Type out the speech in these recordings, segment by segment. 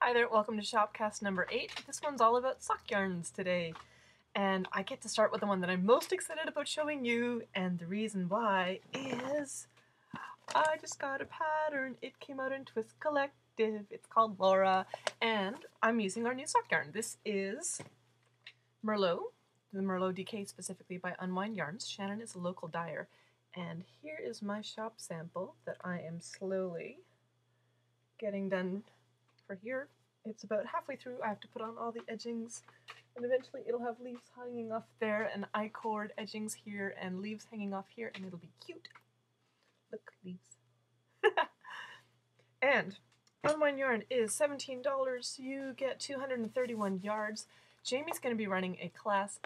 Hi there, welcome to Shopcast number 8. This one's all about sock yarns today. And I get to start with the one that I'm most excited about showing you, and the reason why is I just got a pattern. It came out in Twist Collective. It's called Lara, and I'm using our new sock yarn. This is Merlot, the Merlot DK specifically by Unwind Yarns. Shannon is a local dyer, and here is my shop sample that I am slowly getting done. For here, it's about halfway through. I have to put on all the edgings, and eventually it'll have leaves hanging off there, and I-cord edgings here, and leaves hanging off here, and it'll be cute. Look, leaves. And Unwind Yarn is $17. You get 231 yards. Jamie's going to be running a class.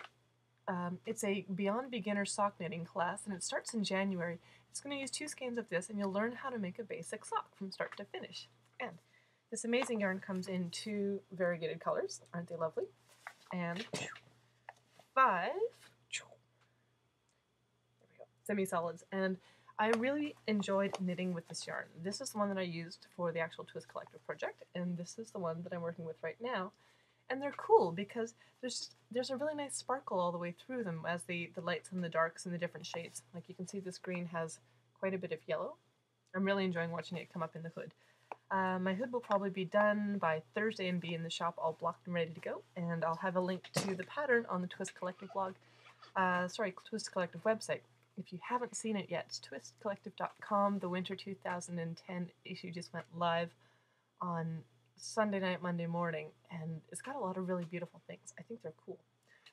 It's a Beyond Beginner sock knitting class, and it starts in January. It's going to use 2 skeins of this, and you'll learn how to make a basic sock from start to finish. And this amazing yarn comes in 2 variegated colors. Aren't they lovely? And 5 semi-solids. And I really enjoyed knitting with this yarn. This is the one that I used for the actual Twist Collective project, and this is the one that I'm working with right now. And they're cool because there's a really nice sparkle all the way through them as the lights and the darks and the different shades. Like you can see this green has quite a bit of yellow. I'm really enjoying watching it come up in the hood. My hood will probably be done by Thursday and be in the shop all blocked and ready to go, and I'll have a link to the pattern on the Twist Collective blog, Twist Collective website. If you haven't seen it yet, it's twistcollective.com. The winter 2010 issue just went live on Sunday night, Monday morning, and it's got a lot of really beautiful things. I think they're cool.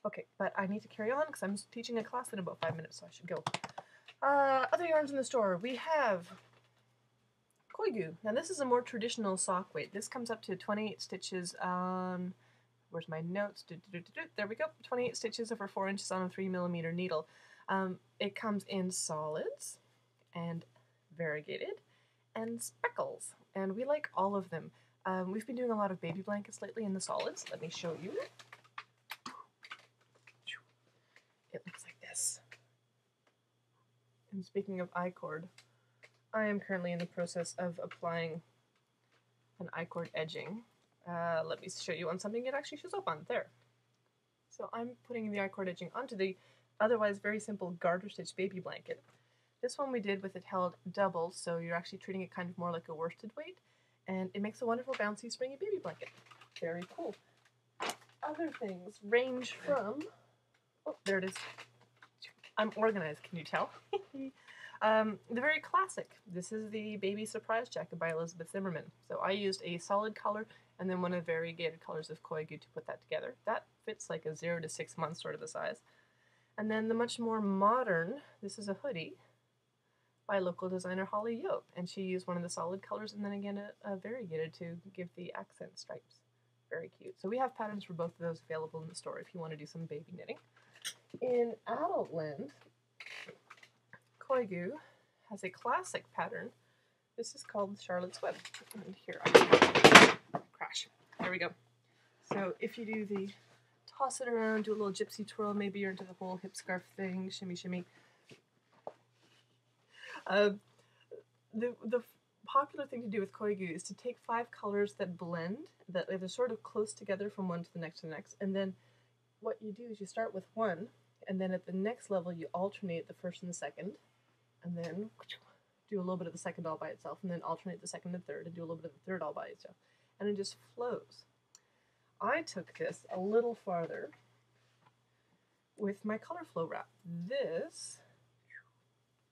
Okay, but I need to carry on because I'm teaching a class in about 5 minutes, so I should go. Other yarns in the store. We have Koigu. Now this is a more traditional sock weight. This comes up to 28 stitches on, where's my notes? There we go. 28 stitches over 4 inches on a 3mm needle. It comes in solids and variegated and speckles, and we like all of them. We've been doing a lot of baby blankets lately in the solids. Let me show you. It looks like this. And speaking of I-cord, I am currently in the process of applying an I-cord edging. Let me show you on something it actually shows up on. There. So I'm putting the I-cord edging onto the otherwise very simple garter stitch baby blanket. This one we did with it held double, so you're actually treating it kind of more like a worsted weight, and it makes a wonderful bouncy springy baby blanket. Very cool. Other things range from, oh, there it is. I'm organized, can you tell? The very classic. This is the Baby Surprise Jacket by Elizabeth Zimmerman. So I used a solid color and then one of the variegated colors of Koigu to put that together. That fits like a 0 to 6 months sort of a size. And then the much more modern, this is a hoodie by local designer Holli, Yeoh. And she used one of the solid colors and then again a variegated to give the accent stripes. Very cute. So we have patterns for both of those available in the store if you want to do some baby knitting. In Adultland, Koigu has a classic pattern. This is called Charlotte's Web. And here, crash. There we go. So if you do the toss it around, do a little gypsy twirl, maybe you're into the whole hip scarf thing, shimmy shimmy. The popular thing to do with Koigu is to take 5 colors that blend, that they're sort of close together from one to the next, and then what you do is you start with one, and then at the next level you alternate the first and the second, and then do a little bit of the second all by itself, and then alternate the second and third, and do a little bit of the third all by itself, and it just flows. I took this a little farther with my Colourflow wrap. This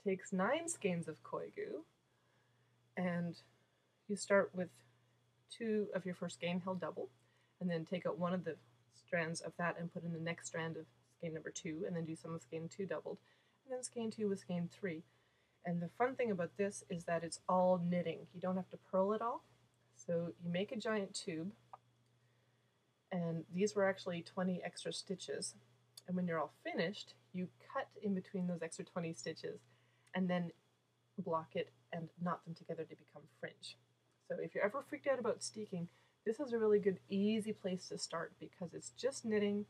takes 9 skeins of Koigu, and you start with 2 of your first skein held double, and then take out one of the strands of that and put in the next strand of skein number 2, and then do some of skein 2 doubled, and then skein 2 with skein 3. And the fun thing about this is that it's all knitting. You don't have to purl it all. So you make a giant tube, and these were actually 20 extra stitches. And when you're all finished, you cut in between those extra 20 stitches and then block it and knot them together to become fringe. So if you're ever freaked out about steeking, this is a really good, easy place to start because it's just knitting,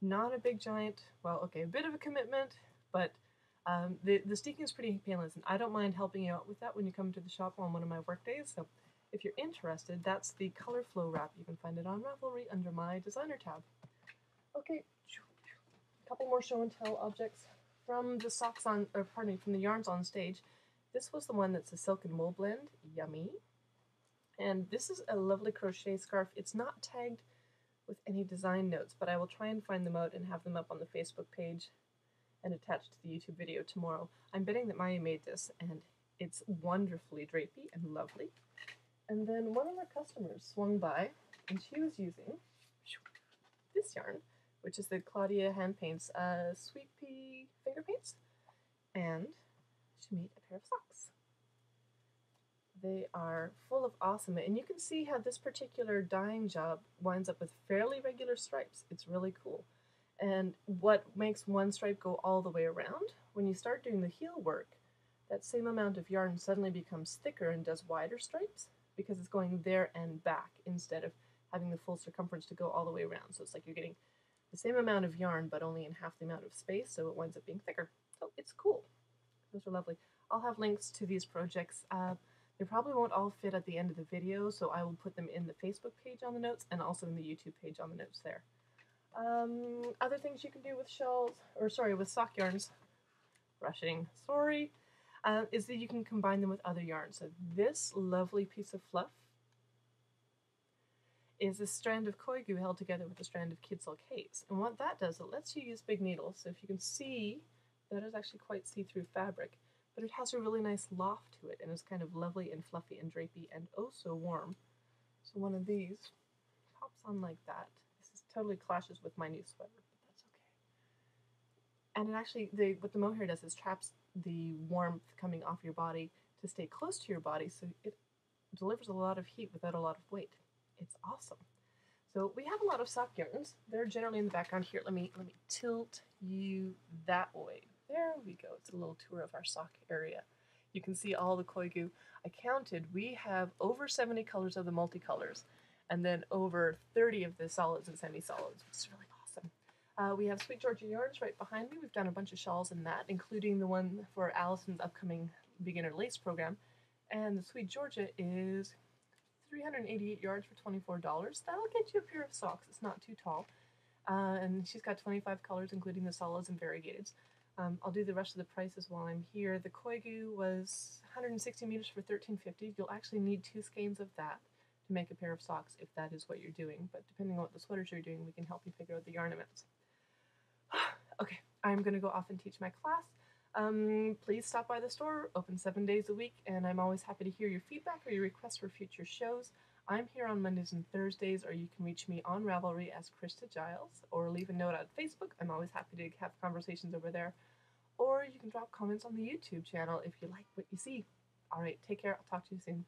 not a big giant, well, okay, a bit of a commitment, but the steeking is pretty painless, and I don't mind helping you out with that when you come to the shop on one of my work days, so if you're interested, that's the Colourflow wrap. You can find it on Ravelry under my designer tab. Okay, a couple more show and tell objects from the socks on, or pardon me, from the yarns on stage. This was the one that's a silk and wool blend, yummy. And this is a lovely crochet scarf. It's not tagged with any design notes, but I will try and find them out and have them up on the Facebook page and attached to the YouTube video tomorrow. I'm betting that Mayu made this, and it's wonderfully drapey and lovely. And then one of our customers swung by, and she was using this yarn, which is the Claudia Hand Paints Sweet Pea Fingerpaints, and she made a pair of socks. They are full of awesome, and you can see how this particular dyeing job winds up with fairly regular stripes. It's really cool. And what makes one stripe go all the way around, when you start doing the heel work, that same amount of yarn suddenly becomes thicker and does wider stripes because it's going there and back instead of having the full circumference to go all the way around. So it's like you're getting the same amount of yarn but only in half the amount of space, so it winds up being thicker. So it's cool. Those are lovely. I'll have links to these projects. They probably won't all fit at the end of the video, so I will put them in the Facebook page on the notes and also in the YouTube page on the notes there. Other things you can do with shells, or sorry, with sock yarns, brushing, sorry, is that you can combine them with other yarns. So this lovely piece of fluff is a strand of Koigu held together with a strand of kid silk haze. And what that does, it lets you use big needles. So if you can see, that is actually quite see-through fabric, but it has a really nice loft to it and is kind of lovely and fluffy and drapey and oh so warm. So one of these pops on like that. This totally clashes with my new sweater, but that's okay. And it actually, what the mohair does is traps the warmth coming off your body to stay close to your body, so it delivers a lot of heat without a lot of weight. It's awesome. So we have a lot of sock yarns. They're generally in the background here. Let me tilt you that way. There we go. It's a little tour of our sock area. You can see all the Koigu. I counted. We have over 70 colors of the multicolors, and then over 30 of the solids and semi-solids, which is really awesome. We have Sweet Georgia yarns right behind me. We've done a bunch of shawls in that, including the one for Allison's upcoming beginner lace program. And the Sweet Georgia is 388 yards for $24. That'll get you a pair of socks. It's not too tall. And she's got 25 colors, including the solids and variegateds. I'll do the rest of the prices while I'm here. The Koigu was 160 meters for $13.50. You'll actually need 2 skeins of that to make a pair of socks if that is what you're doing. But depending on what the sweaters you're doing, we can help you figure out the yarn amounts. Okay, I'm going to go off and teach my class. Please stop by the store, open 7 days a week, and I'm always happy to hear your feedback or your requests for future shows. I'm here on Mondays and Thursdays, or you can reach me on Ravelry as Christa Giles, or leave a note on Facebook. I'm always happy to have conversations over there. Or you can drop comments on the YouTube channel if you like what you see. Alright, take care. I'll talk to you soon.